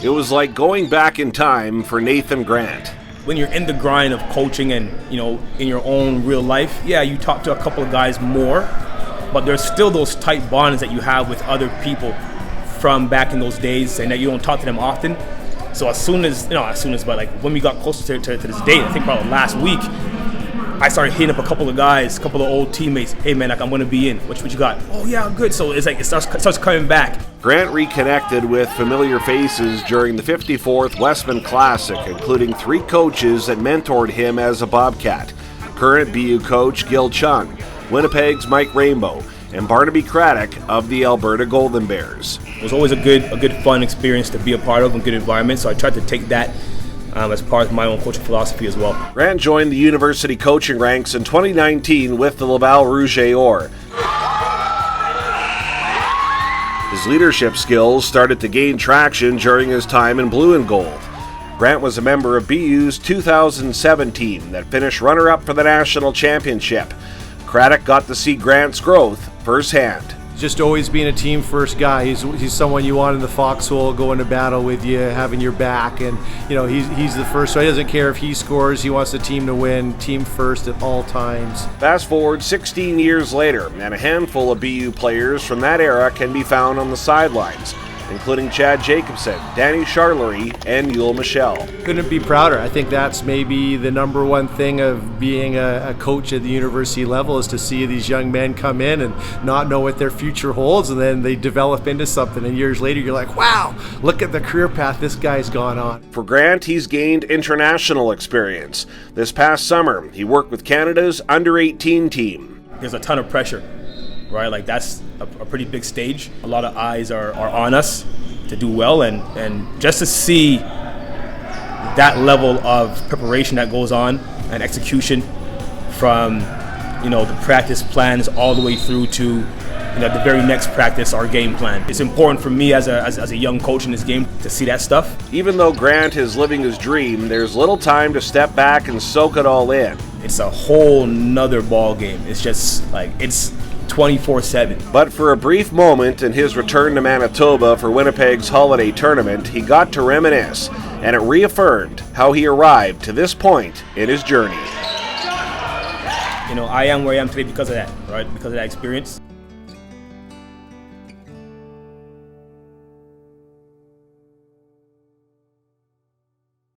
It was like going back in time for Nathan Grant. When you're in the grind of coaching and, in your own real life, yeah, you talk to a couple of guys more, but there's still those tight bonds that you have with other people from back in those days, and that you don't talk to them often. So but like when we got closer to this date, I think probably last week, I started hitting up a couple of guys, a couple of old teammates. Hey man, like I'm gonna be in. What you got? Oh yeah, good. So it's like it starts coming back. Grant reconnected with familiar faces during the 54th Westman Classic, including 3 coaches that mentored him as a Bobcat. Current BU coach Gil Chung, Winnipeg's Mike Rainbow, and Barnaby Craddock of the Alberta Golden Bears. It was always a good fun experience to be a part of, a good environment. So I tried to take that as part of my own coaching philosophy as well. Grant joined the university coaching ranks in 2019 with the Laval Rouge. His leadership skills started to gain traction during his time in blue and gold. Grant was a member of BU's 2007 team that finished runner-up for the national championship. Craddock got to see Grant's growth firsthand. Just always being a team first guy. He's someone you want in the foxhole, going to battle with you, having your back, and he's the first. So he doesn't care if he scores. He wants the team to win. Team first at all times. Fast forward 16 years later, and a handful of BU players from that era can be found on the sidelines, including Chad Jacobson, Danny Charlery, and Yul Michel. Couldn't be prouder. I think that's maybe the number one thing of being a coach at the university level, is to see these young men come in and not know what their future holds, and then they develop into something, and years later you're like, wow, look at the career path this guy's gone on. For Grant, he's gained international experience. This past summer, he worked with Canada's under-18 team. There's a ton of pressure, right? Like that's a pretty big stage. A lot of eyes are on us to do well, and just to see that level of preparation that goes on and execution from the practice plans all the way through to the very next practice, our game plan. It's important for me as a young coach in this game to see that stuff. Even though Grant is living his dream, there's little time to step back and soak it all in. It's a whole nother ball game. It's just like it's 24/7. But for a brief moment in his return to Manitoba for Winnipeg's holiday tournament, he got to reminisce, and it reaffirmed how he arrived to this point in his journey. I am where I am today because of that, right? Because of that experience.